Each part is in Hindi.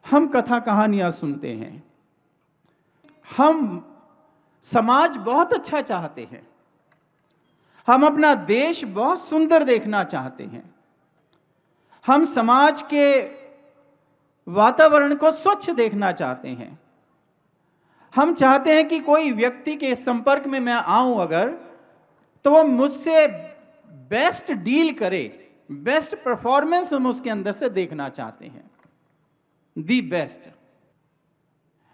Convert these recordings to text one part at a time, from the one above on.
हम कथा कहानियां सुनते हैं, हम समाज बहुत अच्छा चाहते हैं, हम अपना देश बहुत सुंदर देखना चाहते हैं, हम समाज के वातावरण को स्वच्छ देखना चाहते हैं। हम चाहते हैं कि कोई व्यक्ति के संपर्क में मैं आऊं अगर, तो वो मुझसे बेस्ट डील करे, बेस्ट परफॉर्मेंस हम उसके अंदर से देखना चाहते हैं, दी बेस्ट।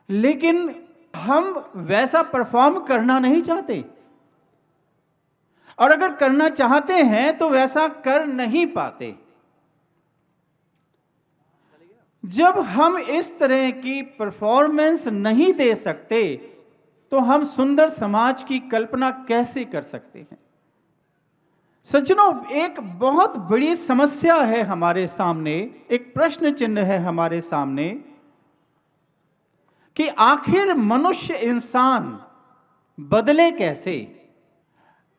लेकिन हम वैसा परफॉर्म करना नहीं चाहते, और अगर करना चाहते हैं तो वैसा कर नहीं पाते। जब हम इस तरह की परफॉर्मेंस नहीं दे सकते तो हम सुंदर समाज की कल्पना कैसे कर सकते हैं? सज्जनों, एक बहुत बड़ी समस्या है हमारे सामने, एक प्रश्न चिन्ह है हमारे सामने कि आखिर मनुष्य इंसान बदले कैसे?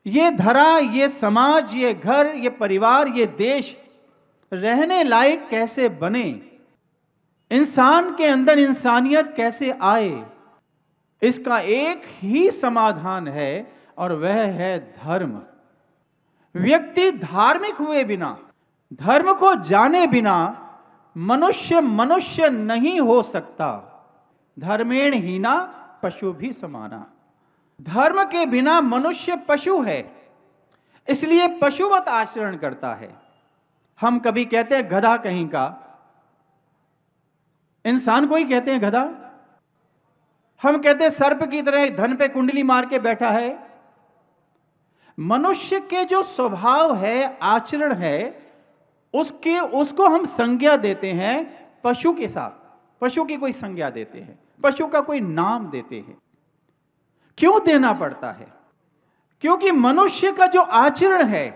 ये धरा, ये समाज, ये घर, ये परिवार, ये देश रहने लायक कैसे बने? इंसान के अंदर इंसानियत कैसे आए? इसका एक ही समाधान है और वह है धर्म। व्यक्ति धार्मिक हुए बिना, धर्म को जाने बिना मनुष्य मनुष्य नहीं हो सकता। धर्मेण हीना पशु भी समाना। धर्म के बिना मनुष्य पशु है, इसलिए पशुवत आचरण करता है। हम कभी कहते हैं गधा कहीं का, इंसान को ही कहते हैं गधा। हम कहते हैं सर्प की तरह धन पे कुंडली मार के बैठा है। मनुष्य के जो स्वभाव है, आचरण है, उसको हम संज्ञा देते हैं पशु के साथ। पशु की कोई संज्ञा देते हैं, पशु का कोई नाम देते हैं। क्यों देना पड़ता है? क्योंकि मनुष्य का जो आचरण है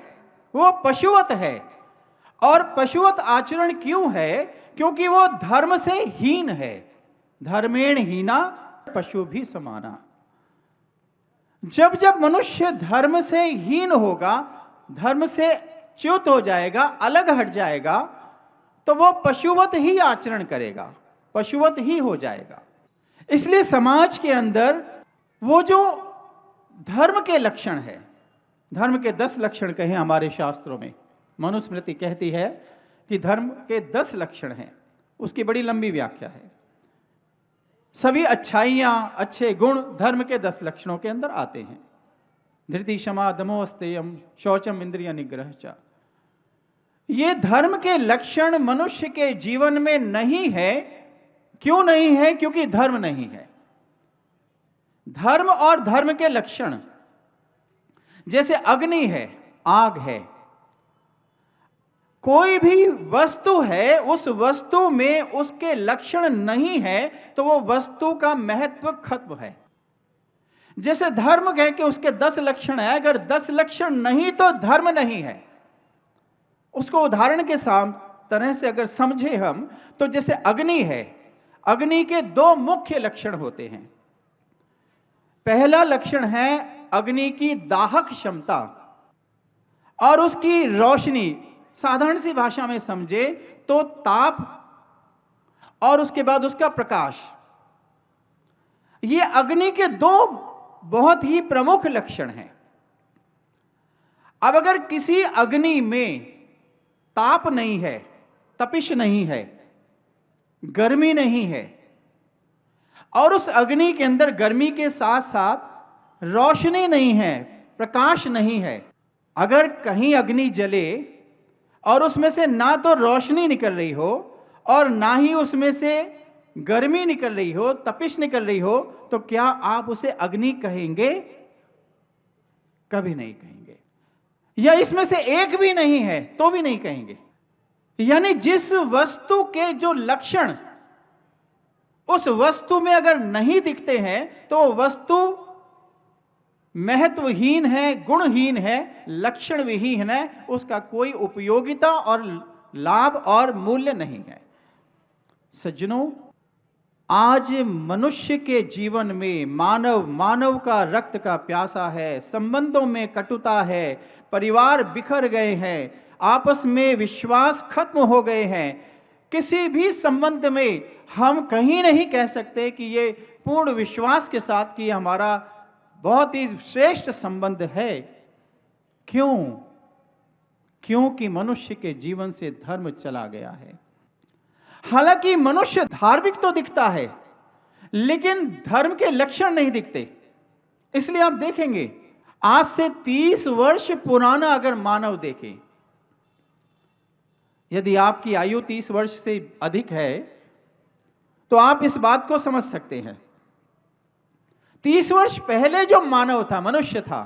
वो पशुवत है। और पशुवत आचरण क्यों है? क्योंकि वो धर्म से हीन है। धर्मेण हीना पशु भी समाना। जब जब मनुष्य धर्म से हीन होगा, धर्म से च्युत हो जाएगा, अलग हट जाएगा, तो वो पशुवत ही आचरण करेगा, पशुवत ही हो जाएगा। इसलिए समाज के अंदर वो जो धर्म के लक्षण है, धर्म के 10 लक्षण कहे हमारे शास्त्रों में, मनुस्मृति कहती है कि धर्म के 10 लक्षण हैं। उसकी बड़ी लंबी व्याख्या है। सभी अच्छाइयां, अच्छे गुण धर्म के 10 लक्षणों के अंदर आते हैं। धृति, क्षमा, दमो, अस्तेयम, शौचम, इंद्रिय निग्रह च। ये धर्म के लक्षण मनुष्य के जीवन में नहीं है। क्यों नहीं है? क्योंकि धर्म नहीं है। धर्म और धर्म के लक्षण, जैसे अग्नि है, आग है, कोई भी वस्तु है, उस वस्तु में उसके लक्षण नहीं है तो वो वस्तु का महत्व खत्म है। जैसे धर्म है कि उसके 10 लक्षण है, अगर 10 लक्षण नहीं तो धर्म नहीं है। उसको उदाहरण के तरह से अगर समझे हम, तो जैसे अग्नि है, अग्नि के 2 मुख्य लक्षण होते हैं। पहला लक्षण है अग्नि की दाहक क्षमता और उसकी रोशनी। साधारण सी भाषा में समझे तो ताप और उसके बाद उसका प्रकाश। ये अग्नि के 2 बहुत ही प्रमुख लक्षण हैं। अब अगर किसी अग्नि में ताप नहीं है, तपिश नहीं है, गर्मी नहीं है, और उस अग्नि के अंदर गर्मी के साथ साथ रोशनी नहीं है, प्रकाश नहीं है, अगर कहीं अग्नि जले और उसमें से ना तो रोशनी निकल रही हो और ना ही उसमें से गर्मी निकल रही हो, तपिश निकल रही हो, तो क्या आप उसे अग्नि कहेंगे? कभी नहीं कहेंगे। या इसमें से एक भी नहीं है तो भी नहीं कहेंगे। यानी जिस वस्तु के जो लक्षण उस वस्तु में अगर नहीं दिखते हैं तो वस्तु महत्वहीन है, गुणहीन है, लक्षण विहीन है, उसका कोई उपयोगिता और लाभ और मूल्य नहीं है। सज्जनों, आज मनुष्य के जीवन में मानव का रक्त का प्यासा है, संबंधों में कटुता है, परिवार बिखर गए हैं, आपस में विश्वास खत्म हो गए हैं, किसी भी संबंध में हम कहीं नहीं कह सकते कि ये पूर्ण विश्वास के साथ कि हमारा बहुत ही श्रेष्ठ संबंध है। क्यों? क्योंकि मनुष्य के जीवन से धर्म चला गया है। हालांकि मनुष्य धार्मिक तो दिखता है, लेकिन धर्म के लक्षण नहीं दिखते। इसलिए आप देखेंगे, आज से 30 वर्ष पुराना अगर मानव देखे, यदि आपकी आयु 30 वर्ष से अधिक है तो आप इस बात को समझ सकते हैं। 30 वर्ष पहले जो मानव था, मनुष्य था,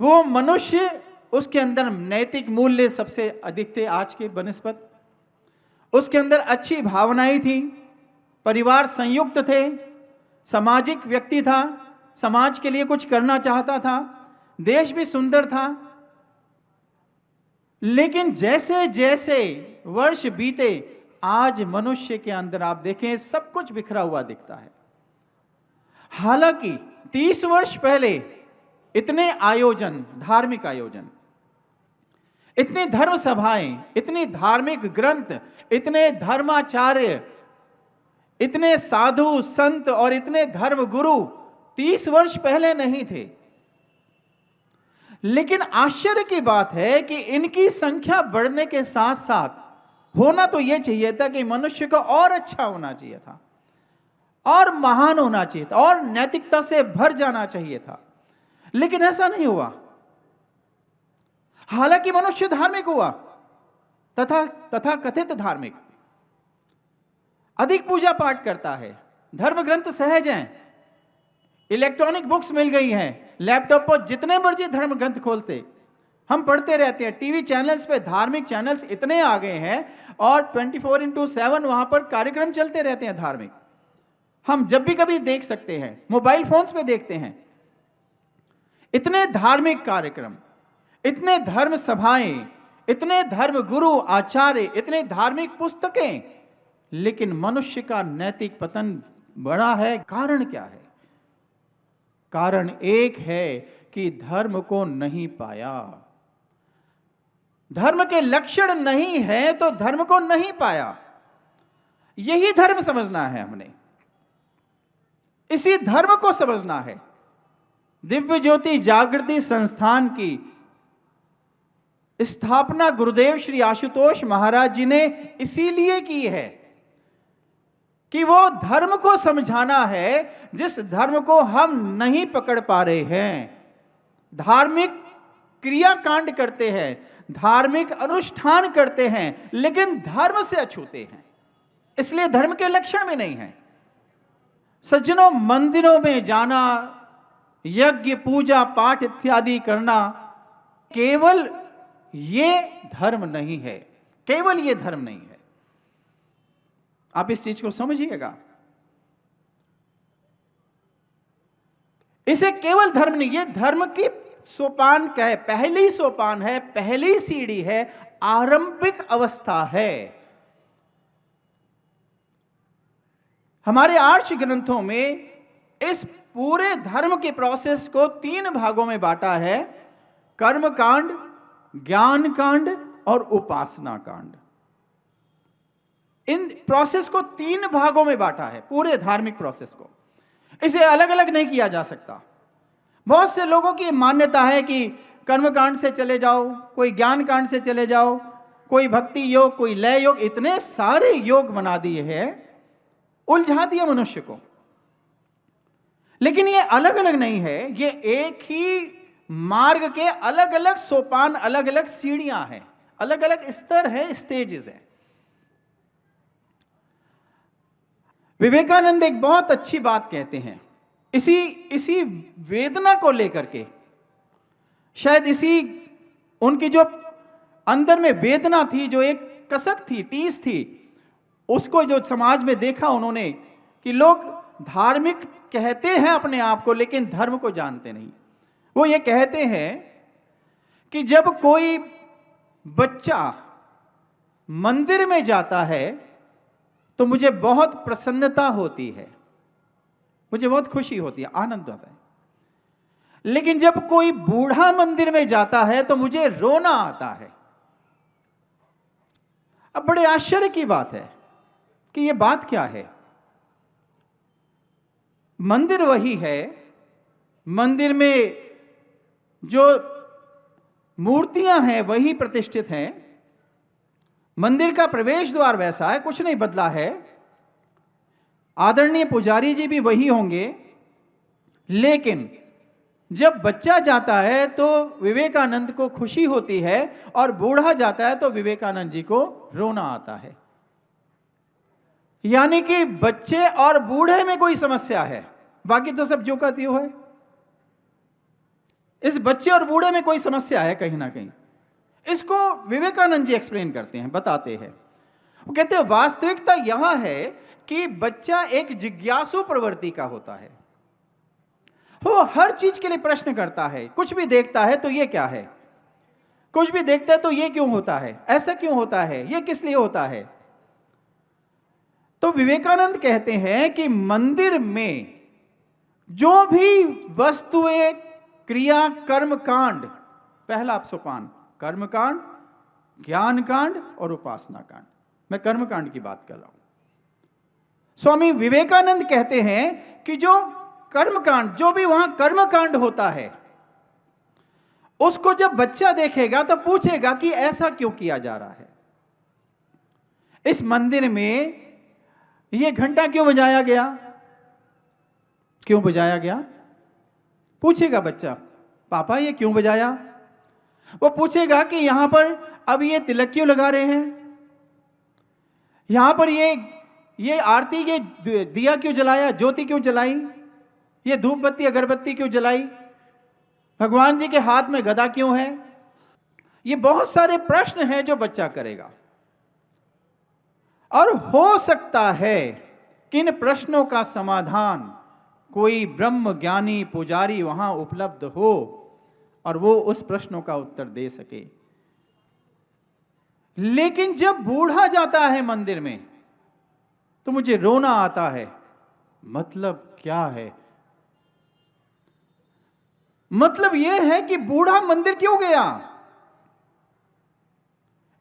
वो मनुष्य, उसके अंदर नैतिक मूल्य सबसे अधिक थे आज के बनिस्बत। उसके अंदर अच्छी भावनाएं थी, परिवार संयुक्त थे, सामाजिक व्यक्ति था, समाज के लिए कुछ करना चाहता था, देश भी सुंदर था। लेकिन जैसे जैसे वर्ष बीते, आज मनुष्य के अंदर आप देखें सब कुछ बिखरा हुआ दिखता है। हालांकि 30 वर्ष पहले इतने आयोजन, धार्मिक आयोजन, इतनी धर्म सभाएं, इतनी धार्मिक ग्रंथ, इतने धर्माचार्य, इतने साधु संत और इतने धर्म गुरु 30 वर्ष पहले नहीं थे। लेकिन आश्चर्य की बात है कि इनकी संख्या बढ़ने के साथ साथ होना तो यह चाहिए था कि मनुष्य को और अच्छा होना चाहिए था, और महान होना चाहिए था, और नैतिकता से भर जाना चाहिए था। लेकिन ऐसा नहीं हुआ। हालांकि मनुष्य धार्मिक हुआ, तथा कथित धार्मिक, अधिक पूजा पाठ करता है, धर्म ग्रंथ सहज हैं, इलेक्ट्रॉनिक बुक्स मिल गई हैं, लैपटॉप पर जितने मर्जी धर्म ग्रंथ खोलते हम पढ़ते रहते हैं। टीवी चैनल्स पे धार्मिक चैनल्स इतने आ गए हैं और 24/7 वहां पर कार्यक्रम चलते रहते हैं धार्मिक। हम जब भी कभी देख सकते हैं, मोबाइल फोन्स पे देखते हैं। इतने धार्मिक कार्यक्रम, इतने धर्म सभाएं, इतने धर्म गुरु आचार्य, इतने धार्मिक पुस्तकें, लेकिन मनुष्य का नैतिक पतन बड़ा है। कारण क्या है? कारण एक है कि धर्म को नहीं पाया। धर्म के लक्षण नहीं है तो धर्म को नहीं पाया। यही धर्म समझना है हमने, इसी धर्म को समझना है। दिव्य ज्योति जागृति संस्थान की स्थापना गुरुदेव श्री आशुतोष महाराज जी ने इसीलिए की है कि वो धर्म को समझाना है जिस धर्म को हम नहीं पकड़ पा रहे हैं। धार्मिक क्रियाकांड करते हैं, धार्मिक अनुष्ठान करते हैं, लेकिन धर्म से अछूते हैं, इसलिए धर्म के लक्षण में नहीं है। सज्जनों, मंदिरों में जाना, यज्ञ पूजा पाठ इत्यादि करना, केवल ये धर्म नहीं है, केवल ये धर्म नहीं है। आप इस चीज को समझिएगा। इसे केवल धर्म नहीं, ये धर्म की सोपान का है, पहली सोपान है, पहली सीढ़ी है, आरंभिक अवस्था है। हमारे आर्ष ग्रंथों में इस पूरे धर्म के प्रोसेस को 3 भागों में बांटा है: कर्म कांड, ज्ञान कांड और उपासना कांड। इन प्रोसेस को 3 भागों में बांटा है, पूरे धार्मिक प्रोसेस को। इसे अलग अलग नहीं किया जा सकता। बहुत से लोगों की मान्यता है कि कर्म कांड से चले जाओ, कोई ज्ञान कांड से चले जाओ, कोई भक्ति योग, कोई लय योग, इतने सारे योग बना दिए हैं, उलझा दिया मनुष्य को। लेकिन ये अलग अलग नहीं है, ये एक ही मार्ग के अलग अलग सोपान, अलग अलग सीढ़ियां हैं, अलग अलग स्तर है, स्टेजेस हैं। विवेकानंद एक बहुत अच्छी बात कहते हैं, इसी वेदना को लेकर के, शायद इसी उनकी जो अंदर में वेदना थी, जो एक कसक थी, टीस थी, उसको जो समाज में देखा उन्होंने कि लोग धार्मिक कहते हैं अपने आप को, लेकिन धर्म को जानते नहीं। वो ये कहते हैं कि जब कोई बच्चा मंदिर में जाता है तो मुझे बहुत प्रसन्नता होती है, मुझे बहुत खुशी होती है, आनंद होता है। लेकिन जब कोई बूढ़ा मंदिर में जाता है तो मुझे रोना आता है। अब बड़े आश्चर्य की बात है कि यह बात क्या है। मंदिर वही है, मंदिर में जो मूर्तियां हैं वही प्रतिष्ठित हैं, मंदिर का प्रवेश द्वार वैसा है, कुछ नहीं बदला है, आदरणीय पुजारी जी भी वही होंगे। लेकिन जब बच्चा जाता है तो विवेकानंद को खुशी होती है और बूढ़ा जाता है तो विवेकानंद जी को रोना आता है। यानी कि बच्चे और बूढ़े में कोई समस्या है, बाकी तो सब जो का त्यों है। इस बच्चे और बूढ़े में कोई समस्या है कहीं ना कहीं। इसको विवेकानंद जी एक्सप्लेन करते हैं, बताते हैं। वो कहते हैं वास्तविकता यह है कि बच्चा एक जिज्ञासु प्रवृत्ति का होता है। वो हर चीज के लिए प्रश्न करता है, कुछ भी देखता है तो ये क्या है, कुछ भी देखता है तो ये क्यों होता है, ऐसा क्यों होता है, ये किस लिए होता है। तो विवेकानंद कहते हैं कि मंदिर में जो भी वस्तुएं, क्रिया, कर्म कांड, पहला सोपान कर्म कांड, ज्ञान कांड और उपासना कांड, मैं कर्म कांड की बात कर रहा हूं। स्वामी विवेकानंद कहते हैं कि जो कर्म कांड, जो भी वहां कर्म कांड होता है, उसको जब बच्चा देखेगा तो पूछेगा कि ऐसा क्यों किया जा रहा है, इस मंदिर में यह घंटा क्यों बजाया गया, क्यों बजाया गया, पूछेगा बच्चा, पापा ये क्यों बजाया। वो पूछेगा कि यहां पर अब ये तिलक क्यों लगा रहे हैं, यहां पर ये आरती के दिया क्यों जलाया, ज्योति क्यों जलाई, ये धूप बत्ती अगरबत्ती क्यों जलाई, भगवान जी के हाथ में गदा क्यों है। ये बहुत सारे प्रश्न हैं जो बच्चा करेगा और हो सकता है कि इन प्रश्नों का समाधान कोई ब्रह्म ज्ञानी पुजारी वहां उपलब्ध हो और वो उस प्रश्नों का उत्तर दे सके। लेकिन जब बूढ़ा जाता है मंदिर में तो मुझे रोना आता है। मतलब क्या है, मतलब यह है कि बूढ़ा मंदिर क्यों गया।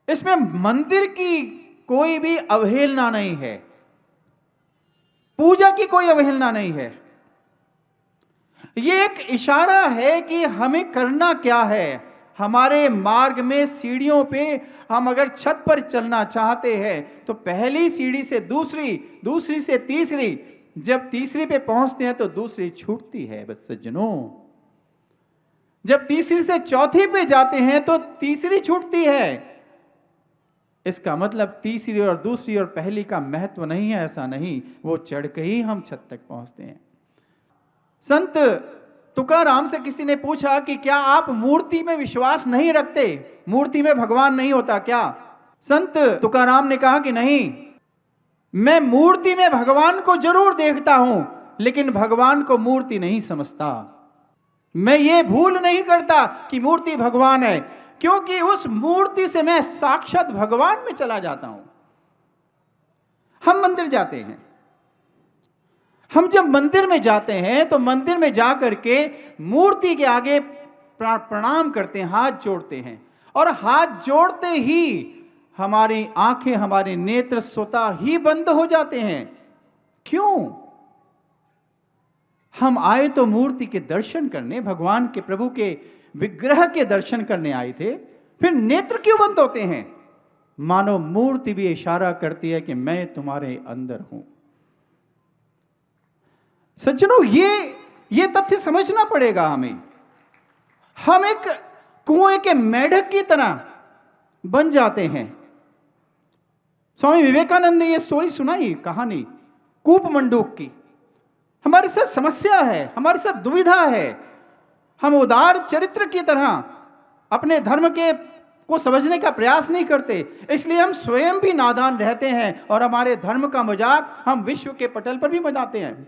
इसमें मंदिर की कोई भी अवहेलना नहीं है, पूजा की कोई अवहेलना नहीं है। यह एक इशारा है कि हमें करना क्या है। हमारे मार्ग में सीढ़ियों पे हम अगर छत पर चलना चाहते हैं तो पहली सीढ़ी से दूसरी, दूसरी से तीसरी, जब तीसरी पे पहुंचते हैं तो दूसरी छूटती है। बस सज्जनों, जब तीसरी से चौथी पे जाते हैं तो तीसरी छूटती है। इसका मतलब तीसरी और दूसरी और पहली का महत्व नहीं है, ऐसा नहीं, वो चढ़ के ही हम छत तक पहुंचते हैं। संत तुकाराम से किसी ने पूछा कि क्या आप मूर्ति में विश्वास नहीं रखते, मूर्ति में भगवान नहीं होता क्या। संत तुकाराम ने कहा कि नहीं, मैं मूर्ति में भगवान को जरूर देखता हूं लेकिन भगवान को मूर्ति नहीं समझता। मैं ये भूल नहीं करता कि मूर्ति भगवान है, क्योंकि उस मूर्ति से मैं साक्षात भगवान में चला जाता हूं। हम मंदिर जाते हैं, हम जब मंदिर में जाते हैं तो मंदिर में जाकर के मूर्ति के आगे प्रणाम करते हैं, हाथ जोड़ते हैं, और हाथ जोड़ते ही हमारी आंखें, हमारे नेत्र स्वतः ही बंद हो जाते हैं। क्यों? हम आए तो मूर्ति के दर्शन करने, भगवान के, प्रभु के विग्रह के दर्शन करने आए थे, फिर नेत्र क्यों बंद होते हैं? मानो मूर्ति भी इशारा करती है कि मैं तुम्हारे अंदर हूं। सज्जनों, ये तथ्य समझना पड़ेगा हमें। हम एक कुएं के मेढक की तरह बन जाते हैं। स्वामी विवेकानंद ने यह स्टोरी सुनाई, कहानी कूप मंडूक की। हमारे साथ समस्या है, हमारे साथ दुविधा है। हम उदार चरित्र की तरह अपने धर्म को समझने का प्रयास नहीं करते, इसलिए हम स्वयं भी नादान रहते हैं और हमारे धर्म का मजाक हम विश्व के पटल पर भी मनाते हैं।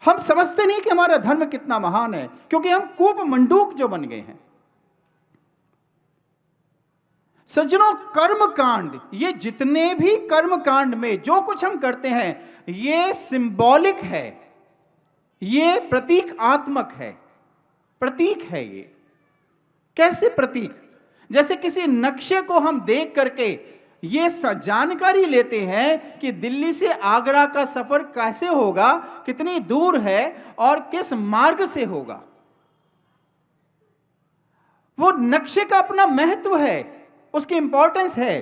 हम समझते नहीं कि हमारा धर्म कितना महान है, क्योंकि हम कूप मंडूक जो बन गए हैं। सज्जनों, कर्म कांड, ये जितने भी कर्म कांड में जो कुछ हम करते हैं, ये सिंबॉलिक है, ये प्रतीकात्मक है, प्रतीक है। ये कैसे प्रतीक? जैसे किसी नक्शे को हम देख करके ये जानकारी लेते हैं कि दिल्ली से आगरा का सफर कैसे होगा, कितनी दूर है और किस मार्ग से होगा। वो नक्शे का अपना महत्व है, उसकी इंपॉर्टेंस है,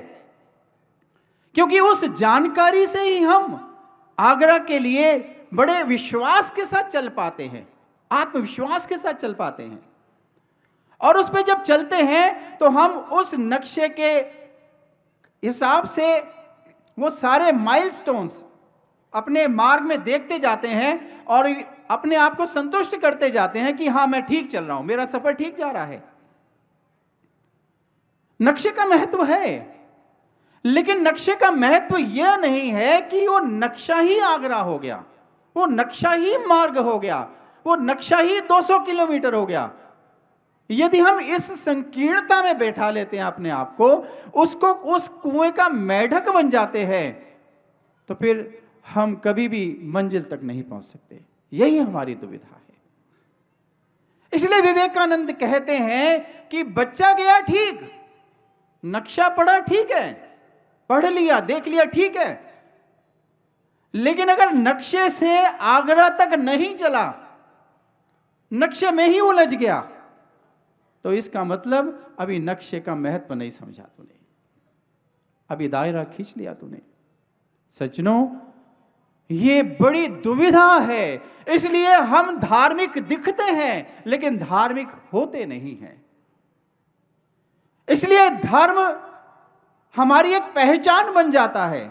क्योंकि उस जानकारी से ही हम आगरा के लिए बड़े विश्वास के साथ चल पाते हैं, आत्मविश्वास के साथ चल पाते हैं। और उस पे जब चलते हैं तो हम उस नक्शे के हिसाब से वो सारे माइलस्टोन्स अपने मार्ग में देखते जाते हैं और अपने आप को संतुष्ट करते जाते हैं कि हां, मैं ठीक चल रहा हूं, मेरा सफर ठीक जा रहा है। नक्शे का महत्व है, लेकिन नक्शे का महत्व यह नहीं है कि वो नक्शा ही आगरा हो गया, वो नक्शा ही मार्ग हो गया, वो नक्शा ही 200 किलोमीटर हो गया। यदि हम इस संकीर्णता में बैठा लेते हैं अपने आप को, उसको उस कुएं का मेढक बन जाते हैं, तो फिर हम कभी भी मंजिल तक नहीं पहुंच सकते। यही हमारी दुविधा है। इसलिए विवेकानंद कहते हैं कि बच्चा गया ठीक, नक्शा पढ़ा ठीक है, पढ़ लिया, देख लिया ठीक है, लेकिन अगर नक्शे से आगरा तक नहीं चला, नक्शे में ही उलझ गया, तो इसका मतलब अभी नक्शे का महत्व नहीं समझा तूने, अभी दायरा खींच लिया तूने। सज्जनों, ये बड़ी दुविधा है। इसलिए हम धार्मिक दिखते हैं लेकिन धार्मिक होते नहीं हैं। इसलिए धर्म हमारी एक पहचान बन जाता है,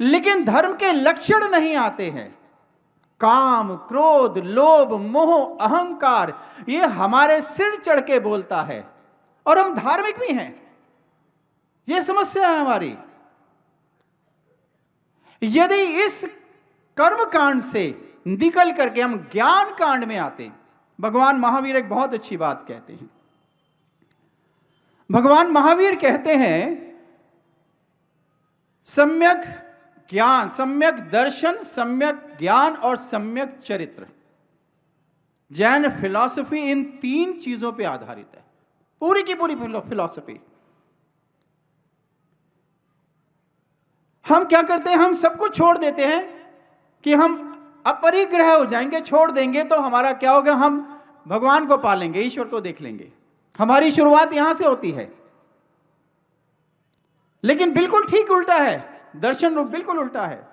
लेकिन धर्म के लक्षण नहीं आते हैं। काम, क्रोध, लोभ, मोह, अहंकार, ये हमारे सिर चढ़ के बोलता है और हम धार्मिक भी हैं। ये समस्या है हमारी। यदि इस कर्म कांड से निकल करके हम ज्ञान कांड में आते, भगवान महावीर एक बहुत अच्छी बात कहते हैं। भगवान महावीर कहते हैं, सम्यक ज्ञान, सम्यक दर्शन, सम्यक ज्ञान और सम्यक चरित्र, जैन फिलॉसफी इन 3 चीजों पे आधारित है, पूरी की पूरी फिलॉसफी। हम क्या करते हैं, हम सब कुछ छोड़ देते हैं कि हम अपरिग्रह हो जाएंगे, छोड़ देंगे तो हमारा क्या होगा, हम भगवान को पालेंगे, ईश्वर को देख लेंगे। हमारी शुरुआत यहां से होती है, लेकिन बिल्कुल ठीक उल्टा है। दर्शन रूप बिल्कुल उल्टा है।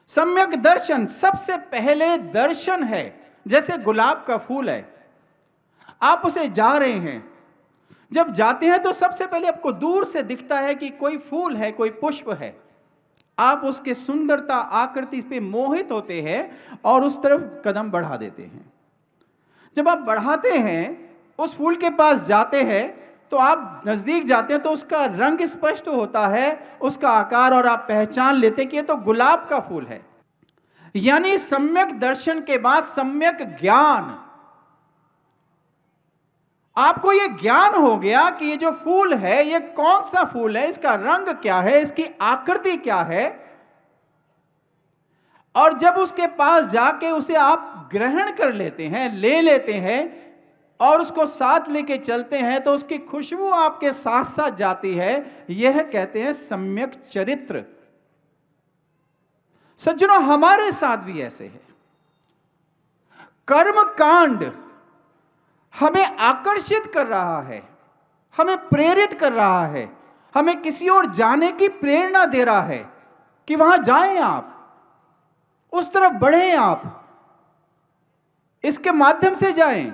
सम्यक दर्शन सबसे पहले दर्शन है। जैसे गुलाब का फूल है, आप उसे जा रहे हैं, जब जाते हैं तो सबसे पहले आपको दूर से दिखता है कि कोई फूल है, कोई पुष्प है। आप उसके सुंदरता, आकृति पे मोहित होते हैं और उस तरफ कदम बढ़ा देते हैं। जब आप बढ़ाते हैं, उस फूल के पास जाते हैं, तो आप नजदीक जाते हैं तो उसका रंग स्पष्ट होता है, उसका आकार, और आप पहचान लेते हैं कि ये तो गुलाब का फूल है। यानी सम्यक दर्शन के बाद सम्यक ज्ञान, आपको ये ज्ञान हो गया कि ये जो फूल है, ये कौन सा फूल है, इसका रंग क्या है, इसकी आकृति क्या है। और जब उसके पास जाके उसे आप ग्रहण कर लेते हैं, ले लेते हैं और उसको साथ लेके चलते हैं, तो उसकी खुशबू आपके साथ साथ जाती है। यह कहते हैं सम्यक चरित्र। सज्जनों, हमारे साथ भी ऐसे है। कर्म कांड हमें आकर्षित कर रहा है, हमें प्रेरित कर रहा है, हमें किसी और जाने की प्रेरणा दे रहा है कि वहां जाएं आप, उस तरफ बढ़ें आप, इसके माध्यम से जाएं।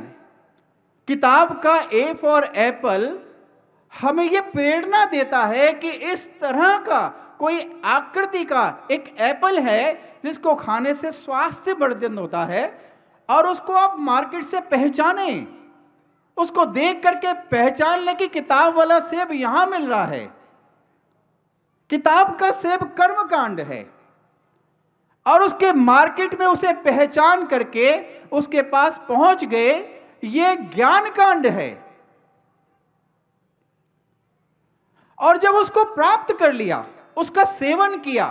किताब का ए फॉर एप्पल हमें यह प्रेरणा देता है कि इस तरह का कोई आकृति का एक एप्पल है जिसको खाने से स्वास्थ्य वर्धन होता है, और उसको आप मार्केट से पहचानें, उसको देख करके पहचान लें कि किताब वाला सेब यहां मिल रहा है। किताब का सेब कर्म कांड है, और उसके मार्केट में उसे पहचान करके उसके पास पहुंच गए, ये ज्ञान कांड है। और जब उसको प्राप्त कर लिया, उसका सेवन किया,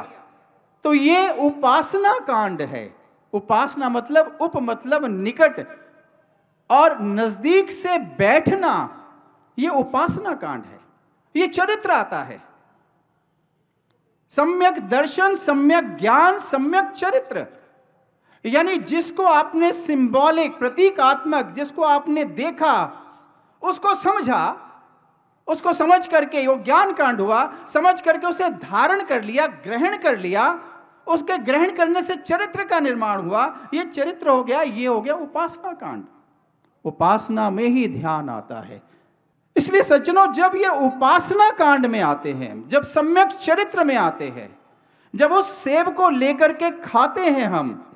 तो ये उपासना कांड है। उपासना मतलब उप मतलब निकट, और नजदीक से बैठना, ये उपासना कांड है। ये चरित्र आता है। सम्यक दर्शन, सम्यक ज्ञान, सम्यक चरित्र, यानी जिसको आपने सिंबॉलिक, प्रतीकात्मक, जिसको आपने देखा, उसको समझा, उसको समझ करके वो ज्ञान कांड हुआ, समझ करके उसे धारण कर लिया, ग्रहण कर लिया, उसके ग्रहण करने से चरित्र का निर्माण हुआ। ये चरित्र हो गया, ये हो गया उपासना कांड। उपासना में ही ध्यान आता है। इसलिए सज्जनों, जब ये उपासना कांड में आते हैं, जब सम्यक चरित्र में आते हैं, जब उस सेब को लेकर के खाते हैं हम,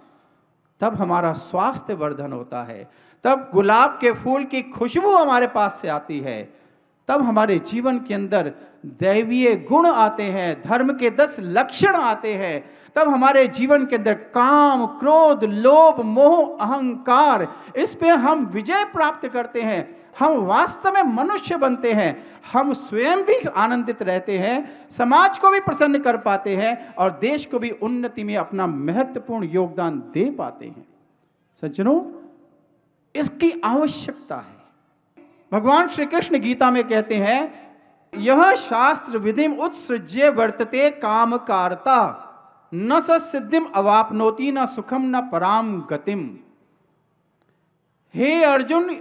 तब हमारा स्वास्थ्य वर्धन होता है, तब गुलाब के फूल की खुशबू हमारे पास से आती है, तब हमारे जीवन के अंदर दैवीय गुण आते हैं, धर्म के 10 लक्षण आते हैं, तब हमारे जीवन के अंदर काम, क्रोध, लोभ, मोह, अहंकार, इस पे हम विजय प्राप्त करते हैं। हम वास्तव में मनुष्य बनते हैं, हम स्वयं भी आनंदित रहते हैं, समाज को भी प्रसन्न कर पाते हैं और देश को भी उन्नति में अपना महत्वपूर्ण योगदान दे पाते हैं। सज्जनों, इसकी आवश्यकता है। भगवान श्री कृष्ण गीता में कहते हैं, यह शास्त्र विधिम उत्सृज्य वर्तते काम कारता, न स सिद्धिम अवापनोति न सुखम न पराम गतिम। हे अर्जुन,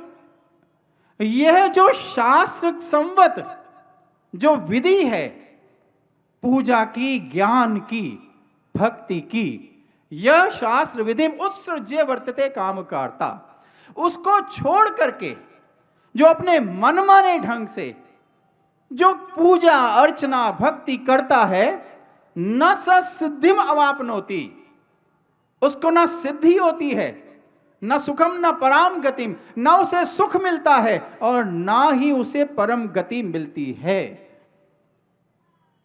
यह जो शास्त्र संवत जो विधि है, पूजा की, ज्ञान की, भक्ति की, यह शास्त्र विधिम उत्सृज्य वर्तते काम कारता, उसको छोड़ करके जो अपने मनमाने ढंग से जो पूजा अर्चना भक्ति करता है, न स सिद्धिम अवापनोति, उसको ना सिद्धि होती है, न सुखम न पराम गतिम, ना उसे सुख मिलता है और ना ही उसे परम गति मिलती है।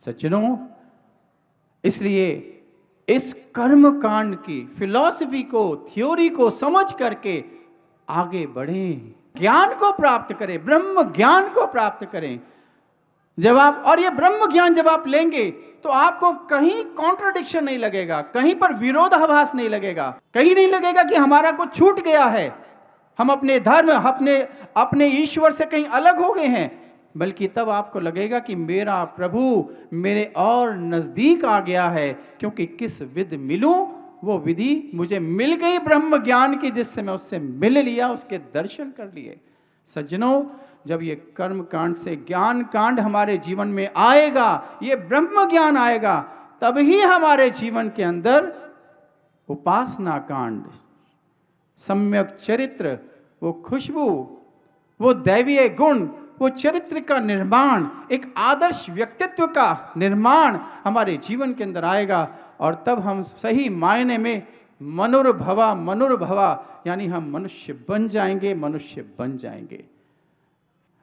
सज्जनों, इसलिए इस कर्म कांड की फिलॉसफी को, थ्योरी को समझ करके आगे बढ़ें, ज्ञान को प्राप्त करें, ब्रह्म ज्ञान को प्राप्त करें। जब आप, और ये ब्रह्म ज्ञान जब आप लेंगे तो आपको कहीं कॉन्ट्रडिक्शन नहीं लगेगा, कहीं पर विरोधाभास नहीं लगेगा, कहीं नहीं लगेगा कि हमारा कुछ छूट गया है, हम अपने धर्म, अपने ईश्वर से कहीं अलग हो गए हैं, बल्कि तब आपको लगेगा कि मेरा प्रभु मेरे और नजदीक आ गया है, क्योंकि किस विधि मिलूं, वो विधि मुझे मिल गई ब्रह्म ज्ञान की, जिससे मैं उससे मिल लिया, उसके दर्शन कर लिए। सज्जनों, जब ये कर्म कांड से ज्ञान कांड हमारे जीवन में आएगा, ये ब्रह्म ज्ञान आएगा, तभी हमारे जीवन के अंदर उपासना कांड, सम्यक चरित्र, वो खुशबू, वो दैवीय गुण, वो चरित्र का निर्माण, एक आदर्श व्यक्तित्व का निर्माण हमारे जीवन के अंदर आएगा। और तब हम सही मायने में मनुर्भवा, यानी हम मनुष्य बन जाएंगे, मनुष्य बन जाएंगे।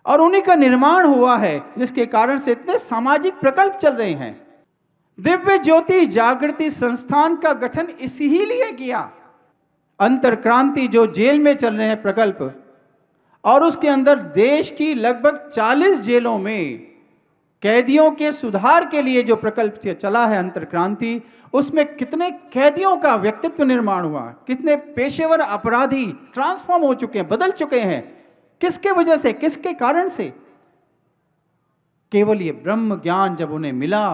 और उन्हीं का निर्माण हुआ है, जिसके कारण से इतने सामाजिक प्रकल्प चल रहे हैं। दिव्य ज्योति जागृति संस्थान का गठन इसीलिए किया। अंतरक्रांति जो जेल में चल रहे हैं प्रकल्प, और उसके अंदर देश की लगभग 40 जेलों में कैदियों के सुधार के लिए जो प्रकल्प चला है अंतरक्रांति, उसमें कितने कैदियों का व्यक्तित्व निर्माण हुआ, कितने पेशेवर अपराधी ट्रांसफॉर्म हो चुके हैं, बदल चुके हैं। किसके वजह से, किसके कारण से? केवल ये ब्रह्म ज्ञान जब उन्हें मिला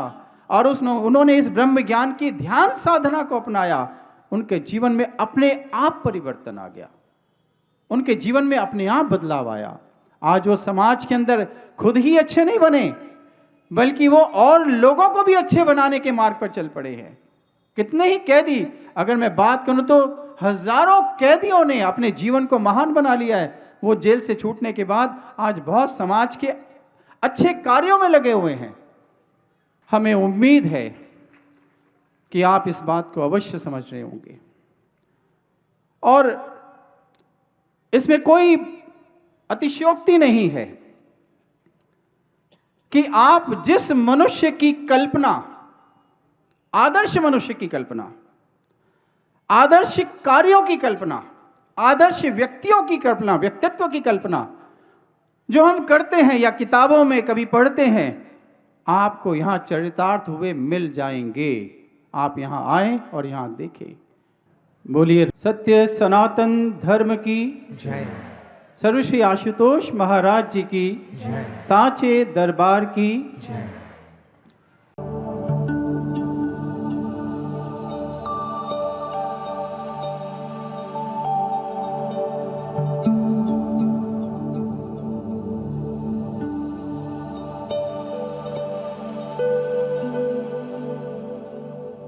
और उन्होंने इस ब्रह्म ज्ञान की ध्यान साधना को अपनाया, उनके जीवन में अपने आप परिवर्तन आ गया, उनके जीवन में अपने आप बदलाव आया। आज वो समाज के अंदर खुद ही अच्छे नहीं बने, बल्कि वो और लोगों को भी अच्छे बनाने के मार्ग पर चल पड़े हैं। कितने ही कैदी, अगर मैं बात करूं तो हजारों कैदियों ने अपने जीवन को महान बना लिया है। वो जेल से छूटने के बाद आज बहुत समाज के अच्छे कार्यों में लगे हुए हैं। हमें उम्मीद है कि आप इस बात को अवश्य समझ रहे होंगे, और इसमें कोई अतिशयोक्ति नहीं है कि आप जिस मनुष्य की कल्पना, आदर्श मनुष्य की कल्पना, आदर्श कार्यों की कल्पना, आदर्श व्यक्तियों की कल्पना, व्यक्तित्व की कल्पना जो हम करते हैं या किताबों में कभी पढ़ते हैं, आपको यहां चरितार्थ हुए मिल जाएंगे। आप यहां आए और यहां देखें। बोलिए सत्य सनातन धर्म की जय, सर्वश्री आशुतोष महाराज जी की साचे दरबार की